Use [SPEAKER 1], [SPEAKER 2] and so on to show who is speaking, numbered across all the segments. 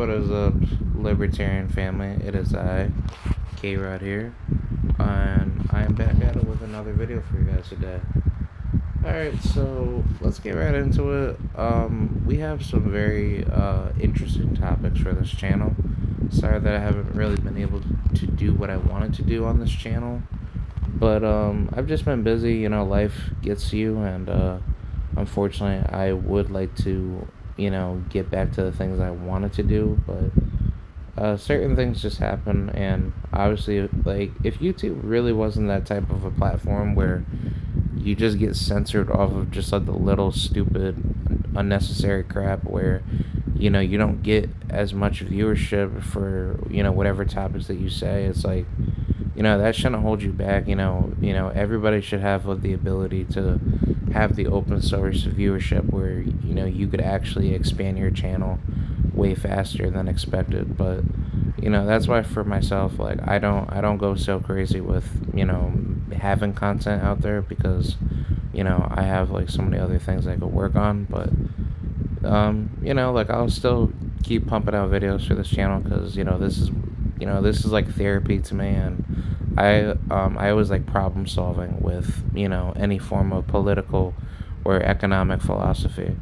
[SPEAKER 1] what is up, Libertarian family? It is I, K-Rod here, and I am back at it with another video for you guys today. Alright, so let's get right into it. We have some very interesting topics for this channel. Sorry that I haven't really been able to do what I wanted to do on this channel, but I've just been busy. You know, life gets you, and unfortunately I would like to, get back to the things I wanted to do, but certain things just happen. And obviously, like, if YouTube really wasn't that type of a platform where you just get censored off of just like the little stupid unnecessary crap where you don't get as much viewership for whatever topics that you say, it's like, that shouldn't hold you back. Everybody should have the ability to have the open source viewership where you could actually expand your channel way faster than expected. But that's why for myself, like, I don't go so crazy with having content out there, because I have like so many other things I could work on. But like, I'll still keep pumping out videos for this channel, because this is like therapy to me, and I always like problem solving with any form of political or economic philosophy.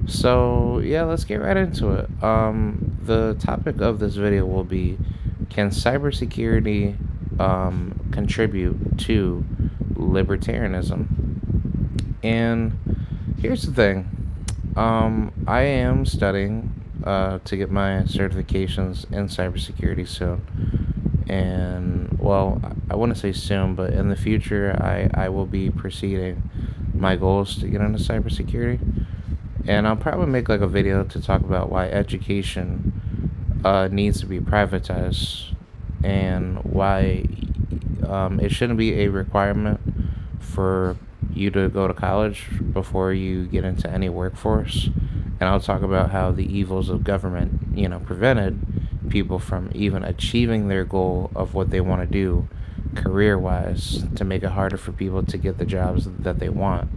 [SPEAKER 1] So yeah, let's get right into it. The topic of this video will be, can cybersecurity contribute to libertarianism? And here's the thing. I am studying to get my certifications in cybersecurity soon. And, well, I wouldn't say soon, but in the future, I will be proceeding my goals to get into cybersecurity. And I'll probably make like a video to talk about why education needs to be privatized, and why it shouldn't be a requirement for you to go to college before you get into any workforce. And I'll talk about how the evils of government, prevented people from even achieving their goal of what they want to do career-wise, to make it harder for people to get the jobs that they want.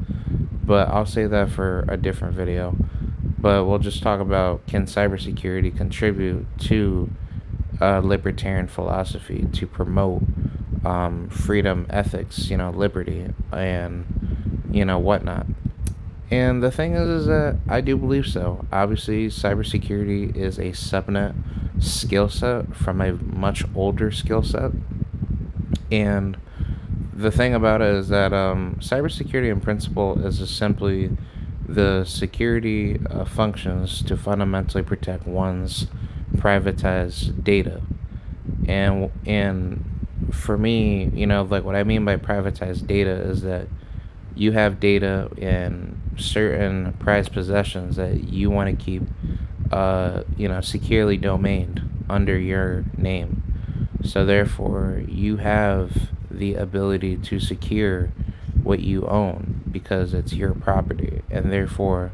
[SPEAKER 1] But I'll say that for a different video. But we'll just talk about, can cybersecurity contribute to libertarian philosophy to promote freedom, ethics, liberty, and whatnot. And the thing is that I do believe so. Obviously, cybersecurity is a subnet skill set from a much older skill set. And the thing about it is that cybersecurity in principle is just simply the security functions to fundamentally protect one's privatized data. And for me, like, what I mean by privatized data is that you have data in certain prized possessions that you want to keep securely domained under your name. So therefore, you have the ability to secure what you own because it's your property. And therefore,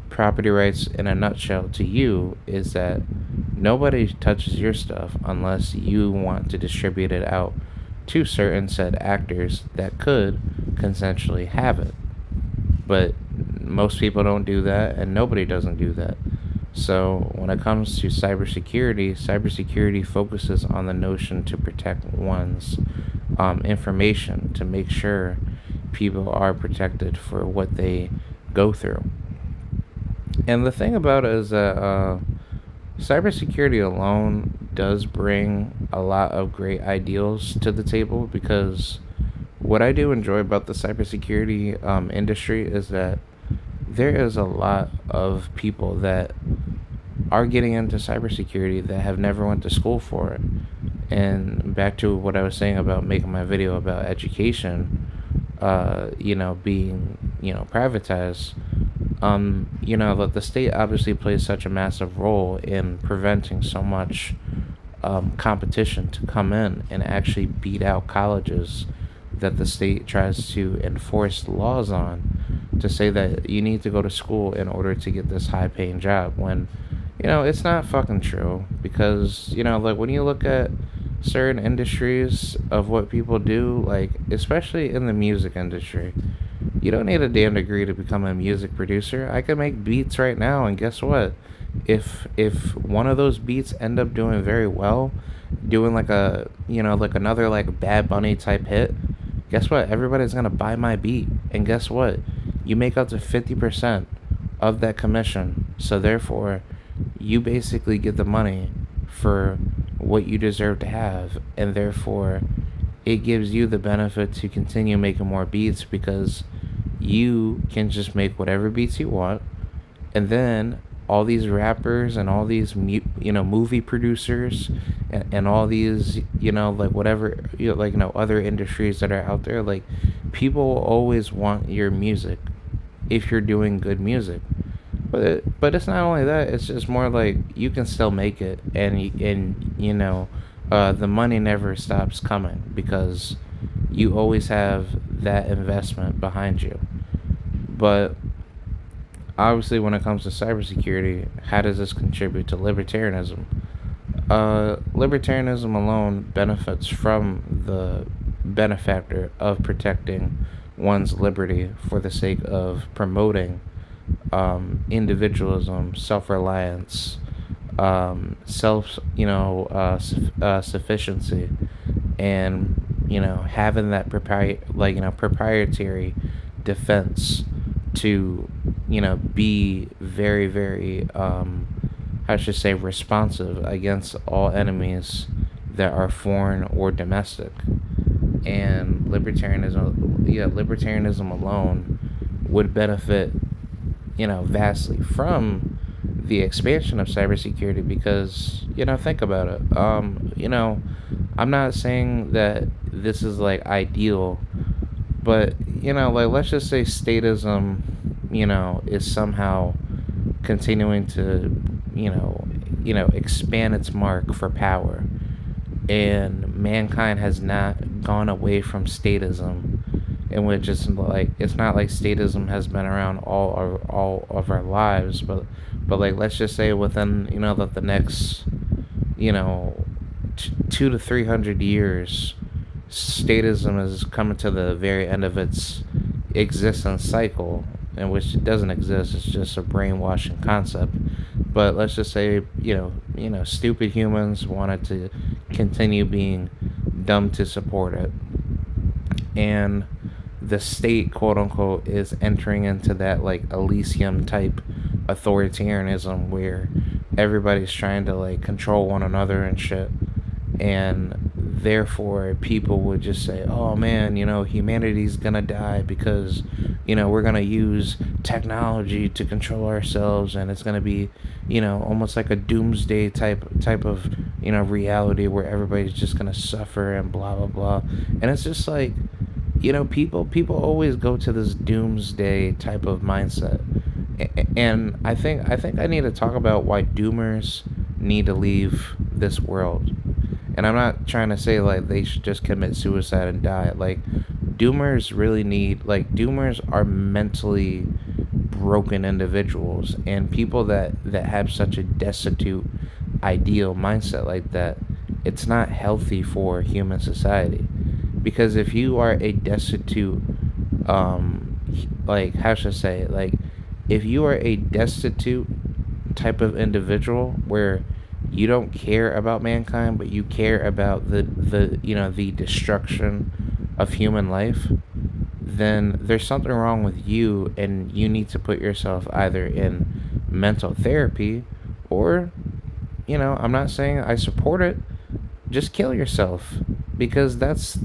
[SPEAKER 1] property rights in a nutshell to you is that nobody touches your stuff unless you want to distribute it out to certain said actors that could consensually have it. But most people don't do that, and nobody doesn't do that. So when it comes to cybersecurity focuses on the notion to protect one's information, to make sure people are protected for what they go through. And the thing about it is that cybersecurity alone does bring a lot of great ideals to the table, because what I do enjoy about the cybersecurity industry is that there is a lot of people that are getting into cybersecurity that have never went to school for it. And back to what I was saying about making my video about education, being, privatized, that the state obviously plays such a massive role in preventing so much competition to come in and actually beat out colleges that the state tries to enforce laws on, to say that you need to go to school in order to get this high-paying job, when it's not fucking true. Because like, when you look at certain industries of what people do, like especially in the music industry, You don't need a damn degree to become a music producer. I can make beats right now, and guess what? If one of those beats end up doing very well, doing like a, like another like Bad Bunny type hit, guess what? Everybody's gonna buy my beat, and guess what? You make up to 50% of that commission. So therefore, you basically get the money for what you deserve to have, and therefore it gives you the benefit to continue making more beats, because you can just make whatever beats you want, and then all these rappers and all these movie producers, and all these like whatever, other industries that are out there, like, people will always want your music if you're doing good music. But it's not only that, it's just more like you can still make it, and the money never stops coming, because you always have that investment behind you. But obviously, when it comes to cybersecurity, how does this contribute to libertarianism? Libertarianism alone benefits from the benefactor of protecting one's liberty for the sake of promoting individualism, self-reliance, sufficiency, and having that proprietary defense to be very, very I should say responsive against all enemies that are foreign or domestic. And libertarianism alone would benefit vastly from the expansion of cybersecurity, because think about it. I'm not saying that this is like ideal, but like, let's just say statism is somehow continuing to expand its mark for power, and mankind has not gone away from statism, in which it's not like statism has been around all of our lives, but like, let's just say within the next 200 to 300 years, statism is coming to the very end of its existence cycle, in which it doesn't exist. It's just a brainwashing concept. But let's just say stupid humans wanted to continue being dumb to support it, and the state, quote unquote, is entering into that like Elysium type authoritarianism, where everybody's trying to like control one another and shit. And therefore people would just say, oh man, humanity's gonna die because we're gonna use technology to control ourselves, and it's gonna be almost like a doomsday type of reality, where everybody's just gonna suffer and blah blah blah. And it's just like, people always go to this doomsday type of mindset. And I think I need to talk about why doomers need to leave this world. And I'm not trying to say like they should just commit suicide and die. Like, doomers are mentally broken individuals, and people that have such a destitute ideal mindset like that, it's not healthy for human society. Because if you are a destitute, how should I say it? Like, if you are a destitute type of individual where you don't care about mankind, but you care about the destruction of human life, then there's something wrong with you, and you need to put yourself either in mental therapy, or I'm not saying I support it, just kill yourself, because that's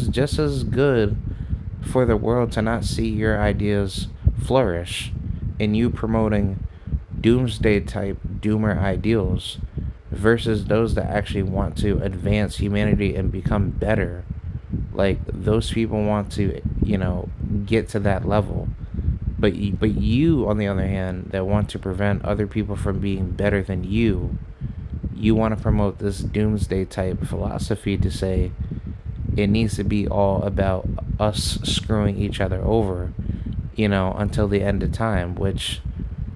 [SPEAKER 1] just as good for the world to not see your ideas flourish, and you promoting doomsday type doomer ideals, versus those that actually want to advance humanity and become better. Like, those people want to get to that level, but you on the other hand, that want to prevent other people from being better than you want to promote this doomsday type philosophy to say it needs to be all about us screwing each other over until the end of time, which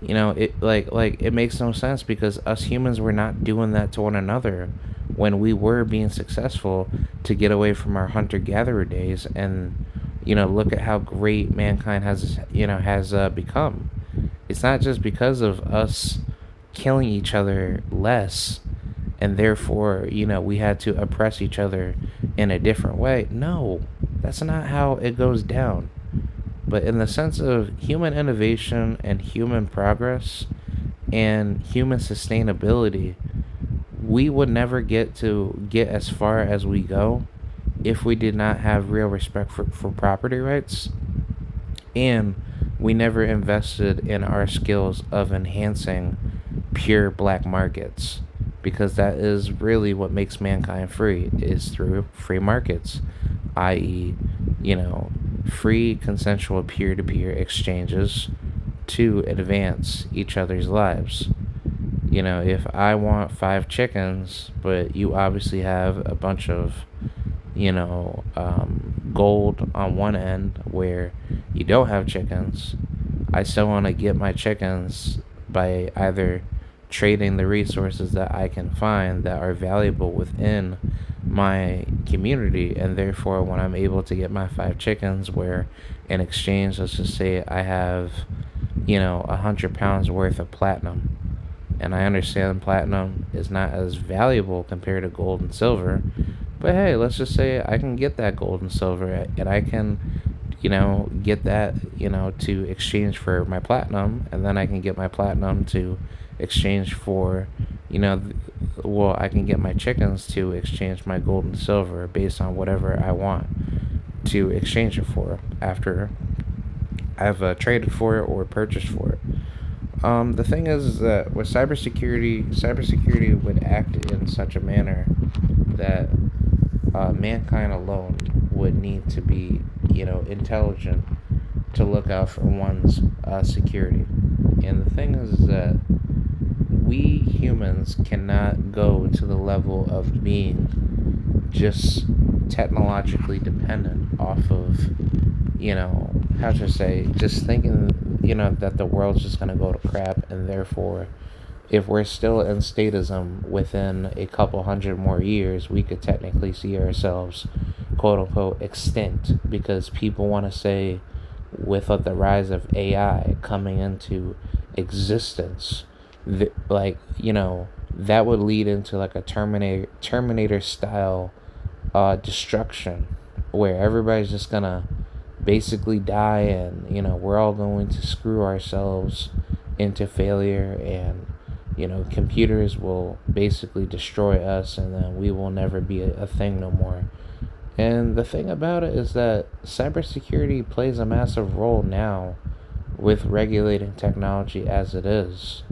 [SPEAKER 1] it makes no sense, because us humans were not doing that to one another when we were being successful to get away from our hunter-gatherer days, and look at how great mankind has become. It's not just because of us killing each other less, and therefore, we had to oppress each other in a different way. No, that's not how it goes down. But in the sense of human innovation and human progress and human sustainability, we would never get as far as we go if we did not have real respect for property rights, and we never invested in our skills of enhancing pure black markets, because that is really what makes mankind free, is through free markets, i.e., free consensual peer-to-peer exchanges to advance each other's lives. If I want 5 chickens, but you obviously have a bunch of gold on one end where you don't have chickens, I still want to get my chickens by either trading the resources that I can find that are valuable within my community. And therefore, when I'm able to get my 5 chickens, where in exchange, let's just say I have 100 pounds worth of platinum, and I understand platinum is not as valuable compared to gold and silver, but hey, let's just say I can get that gold and silver, and I can get that to exchange for my platinum, and then I can get my platinum to exchange for I can get my chickens to exchange my gold and silver based on whatever I want to exchange it for after I've traded for it or purchased for it. The thing is that with cybersecurity would act in such a manner that mankind alone would need to be, intelligent to look out for one's security. And the thing is that we humans cannot go to the level of being just technologically dependent off of, just thinking, that the world's just going to go to crap, and therefore, if we're still in statism within a couple hundred more years, we could technically see ourselves, quote unquote, extinct, because people want to say, with the rise of AI coming into existence, that would lead into like a Terminator style destruction, where everybody's just gonna basically die, and we're all going to screw ourselves into failure, and computers will basically destroy us, and then we will never be a thing no more. And the thing about it is that cybersecurity plays a massive role now with regulating technology as it is.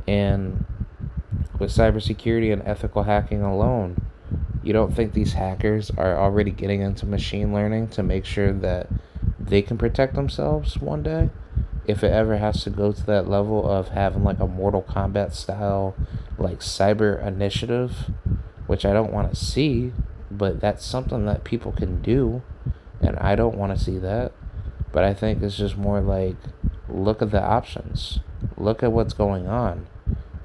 [SPEAKER 1] And with cybersecurity and ethical hacking alone, you don't think these hackers are already getting into machine learning to make sure that they can protect themselves one day? If it ever has to go to that level of having like a Mortal Kombat style like cyber initiative, which I don't want to see, but that's something that people can do, and I don't want to see that. But I think it's just more like, look at the options, look at what's going on.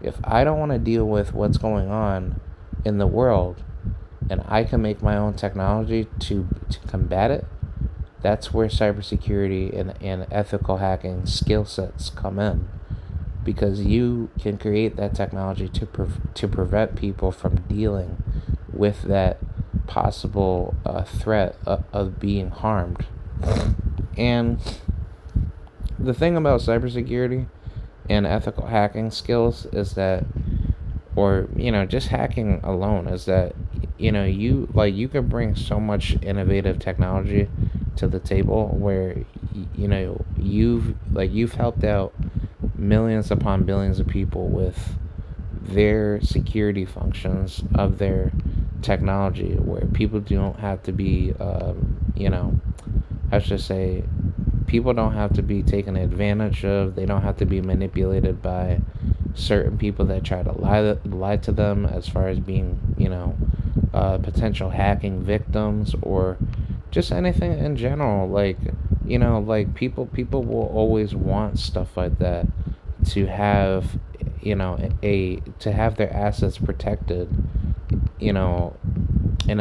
[SPEAKER 1] If I don't want to deal with what's going on in the world, and I can make my own technology to combat it, that's where cybersecurity and ethical hacking skill sets come in, because you can create that technology to prevent people from dealing with that possible threat of being harmed. And the thing about cybersecurity and ethical hacking skills is that, or just hacking alone, is that you can bring so much innovative technology to the table, where you've helped out millions upon billions of people with their security functions of their technology, where people don't have to be people don't have to be taken advantage of. They don't have to be manipulated by certain people that try to lie to them, as far as being potential hacking victims, or just anything in general. People will always want stuff like that, to have to have their assets protected in a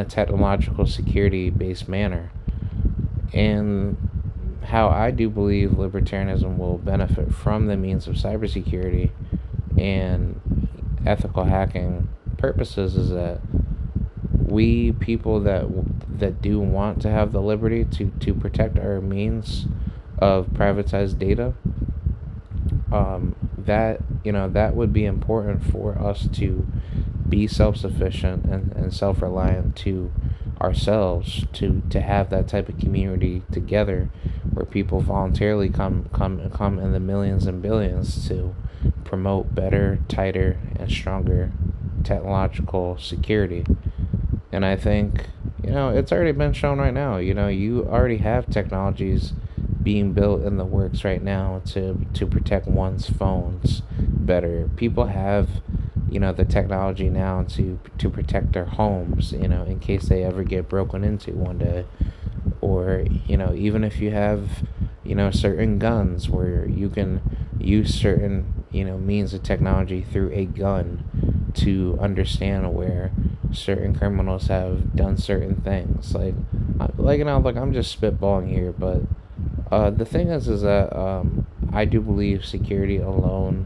[SPEAKER 1] technological security based manner. And how I do believe libertarianism will benefit from the means of cybersecurity and ethical hacking purposes is that we people that do want to have the liberty to protect our means of privatized data, that that would be important for us to be self-sufficient and self-reliant to ourselves, to have that type of community together where people voluntarily come in the millions and billions to promote better, tighter, and stronger technological security. And I think it's already been shown right now. You already have technologies being built in the works right now to protect one's phones better. People have the technology now to protect their homes, in case they ever get broken into one day. Or even if you have certain guns where you can use certain means of technology through a gun to understand where certain criminals have done certain things. Like I'm just spitballing here, but the thing is that I do believe security alone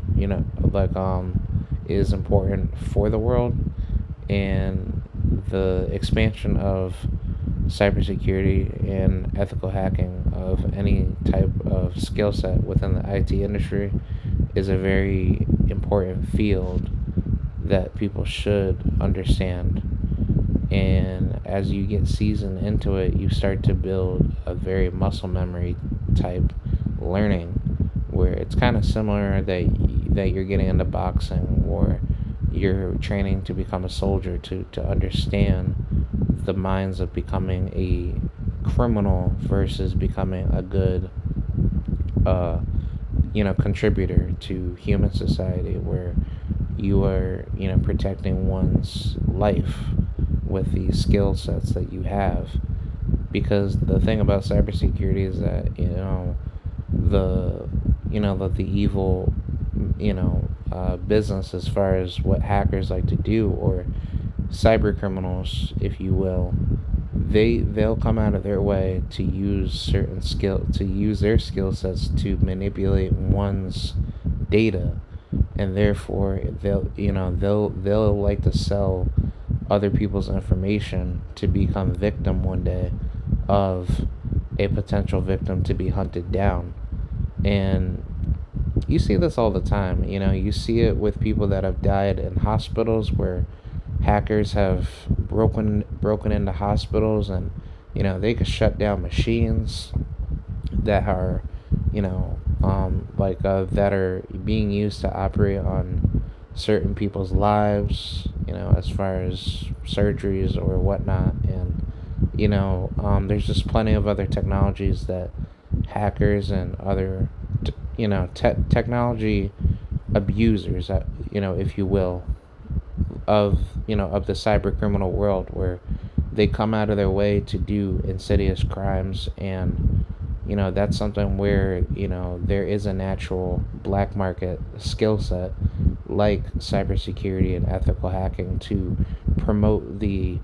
[SPEAKER 1] is important for the world, and the expansion of cybersecurity and ethical hacking of any type of skill set within the IT industry is a very important field that people should understand. And as you get seasoned into it, you start to build a very muscle memory type learning, where it's kind of similar that you're getting into boxing, or you're training to become a soldier to understand the minds of becoming a criminal versus becoming a good contributor to human society, where you are protecting one's life with these skill sets that you have. Because the thing about cybersecurity is that the evil business, as far as what hackers like to do, or cyber criminals, if you will, they'll come out of their way to use their skill sets to manipulate one's data, and therefore they'll like to sell other people's information to become victim one day of a potential victim to be hunted down. And you see this all the time. You see it with people that have died in hospitals, where hackers have broken into hospitals, and they could shut down machines that are that are being used to operate on certain people's lives, as far as surgeries or whatnot. And there's just plenty of other technologies that hackers and other technology abusers, if you will, of the cyber criminal world, where they come out of their way to do insidious crimes. And that's something where there is a natural black market skill set like cybersecurity and ethical hacking to promote the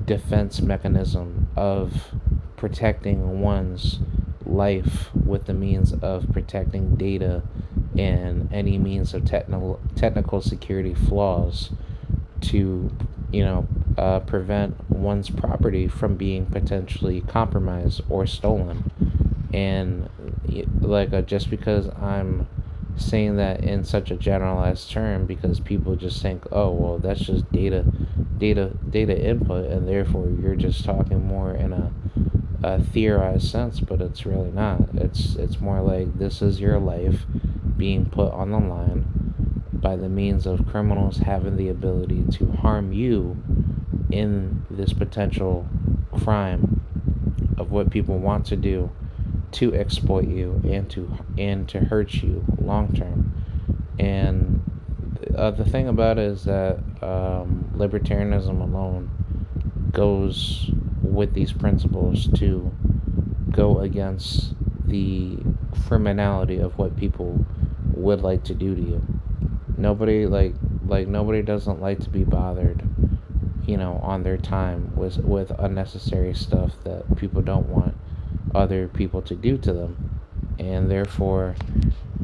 [SPEAKER 1] defense mechanism of protecting one's life with the means of protecting data and any means of technical security flaws to prevent one's property from being potentially compromised or stolen. And just because I'm saying that in such a generalized term, because people just think, oh well, that's just data input, and therefore you're just talking more in a theorized sense, but it's really not. It's more like, this is your life being put on the line by the means of criminals having the ability to harm you in this potential crime of what people want to do to exploit you and to hurt you long term. And the thing about it is that libertarianism alone goes with these principles to go against the criminality of what people would like to do to you. Nobody nobody doesn't like to be bothered on their time with unnecessary stuff that people don't want other people to do to them. And therefore,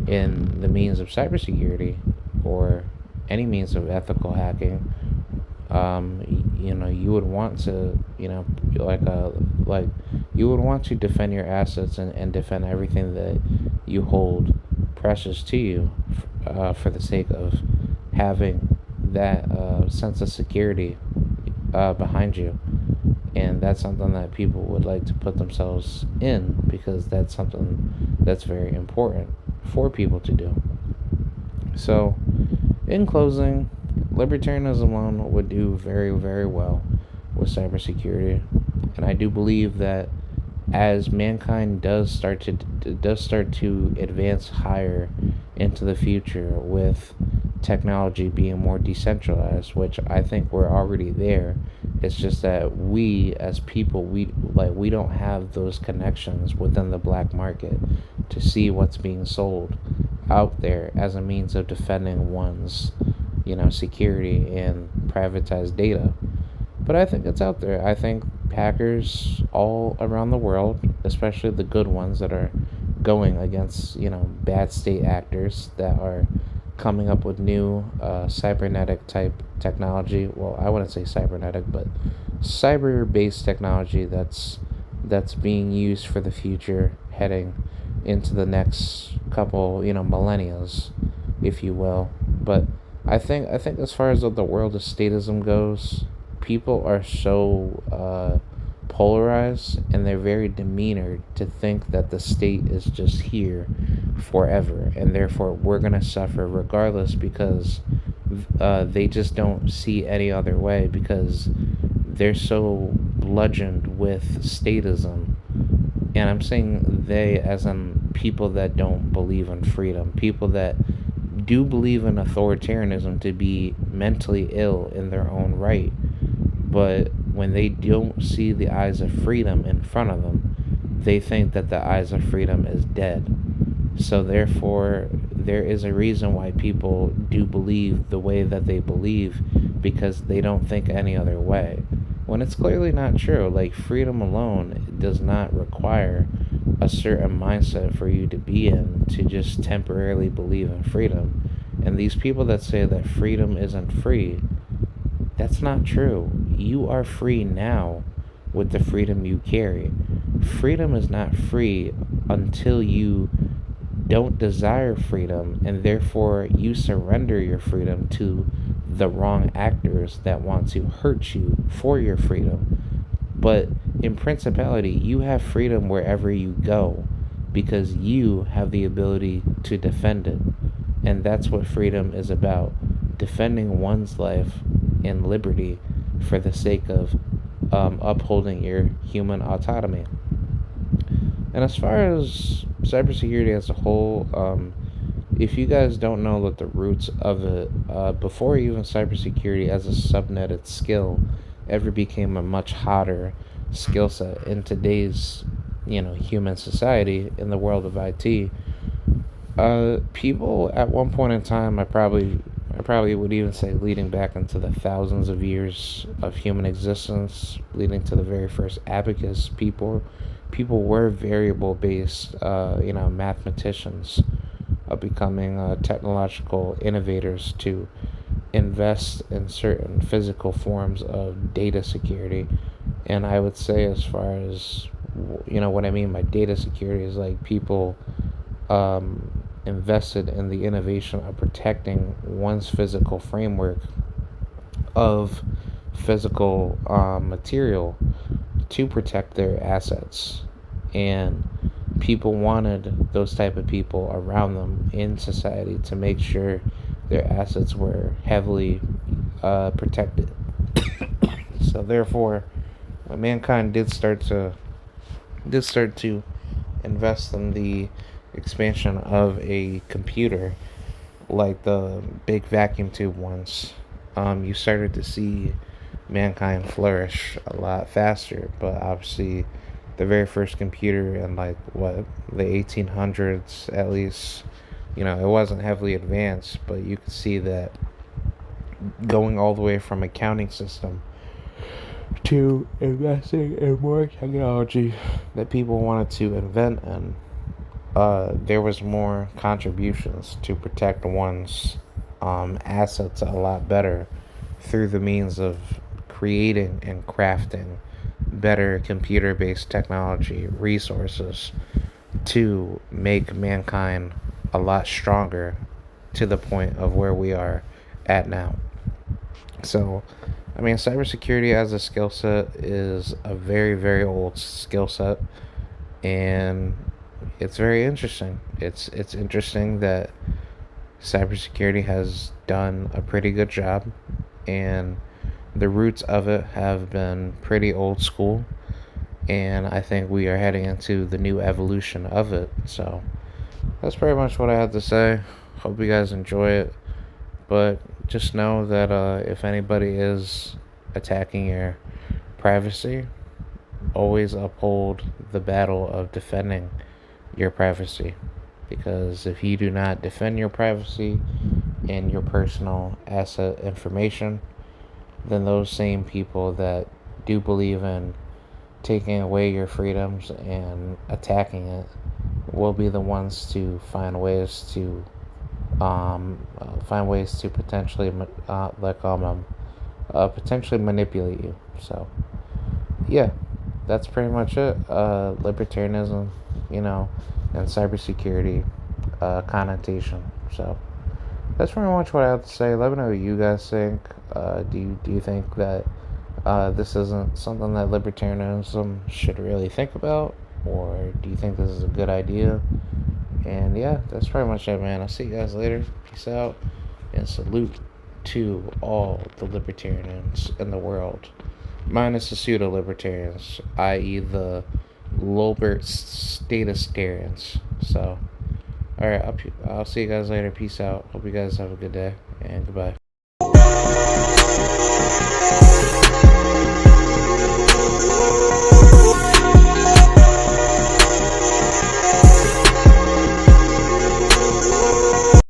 [SPEAKER 1] in the means of cybersecurity or any means of ethical hacking, you would want to, like you would want to defend your assets and defend everything that you hold precious to you, for the sake of having that sense of security behind you. And that's something that people would like to put themselves in, because that's something that's very important for people to do. So, in closing, libertarianism alone would do very, very well with cybersecurity, and I do believe that as mankind does start to advance higher into the future, with technology being more decentralized, which I think we're already there. It's just that we as people, we don't have those connections within the black market to see what's being sold out there as a means of defending one's security and privatized data. But I think it's out there. I think hackers all around the world, especially the good ones that are going against bad state actors that are coming up with new cybernetic type technology. Well, I wouldn't say cybernetic, but cyber based technology that's being used for the future, heading into the next couple millennials, if you will. But I think as far as the world of statism goes, people are so polarized, and they're very demeanored to think that the state is just here forever, and therefore we're going to suffer regardless, because they just don't see any other way, because they're so bludgeoned with statism. And I'm saying they as in people that don't believe in freedom, people that do believe in authoritarianism to be mentally ill in their own right. But when they don't see the eyes of freedom in front of them, they think that the eyes of freedom is dead. So therefore, there is a reason why people do believe the way that they believe, because they don't think any other way. When it's clearly not true. Like, freedom alone does not require a certain mindset for you to be in to just temporarily believe in freedom. And these people that say that freedom isn't free, that's not true. You are free now with the freedom you carry. Freedom is not free until you don't desire freedom, and therefore you surrender your freedom to the wrong actors that want to hurt you for your freedom. But in principality, you have freedom wherever you go, because you have the ability to defend it. And that's what freedom is about: defending one's life and liberty for the sake of upholding your human autonomy. And as far as cybersecurity as a whole, if you guys don't know that the roots of it, before even cybersecurity as a subnetted skill ever became a much hotter skill set in today's human society, in the world of IT, people at one point in time, I probably would even say leading back into the thousands of years of human existence, leading to the very first abacus, people were variable based mathematicians, becoming technological innovators to invest in certain physical forms of data security. And I would say, as far as what I mean by data security, is like people invested in the innovation of protecting one's physical framework of physical material to protect their assets. And people wanted those type of people around them in society to make sure their assets were heavily protected. So therefore, when mankind did start to invest in the expansion of a computer, like the big vacuum tube ones, you started to see mankind flourish a lot faster. But obviously, the very first computer in the 1800s, at least, it wasn't heavily advanced. But you could see that going all the way from accounting system to investing in more technology that people wanted to invent, and there was more contributions to protect one's assets a lot better through the means of creating and crafting better computer-based technology resources to make mankind a lot stronger to the point of where we are at now. So, I mean, cybersecurity as a skill set is a very, very old skill set, and it's very interesting. It's interesting that cybersecurity has done a pretty good job, and the roots of it have been pretty old school, and I think we are heading into the new evolution of it. So that's pretty much what I had to say. Hope you guys enjoy it, but just know that if anybody is attacking your privacy, always uphold the battle of defending your privacy, because if you do not defend your privacy and your personal asset information, then those same people that do believe in taking away your freedoms and attacking it will be the ones to find ways to potentially potentially manipulate you. So yeah, that's pretty much it. Libertarianism, and cybersecurity connotation. So that's pretty much what I have to say. Let me know what you guys think. Do you think that this isn't something that libertarianism should really think about, or do you think this is a good idea? And yeah, that's pretty much it, man. I'll see you guys later. Peace out, and salute to all the libertarians in the world, minus the pseudo-libertarians, i.e. the Lobert statistarians. So, alright, I'll see you guys later. Peace out. Hope you guys have a good day, and goodbye.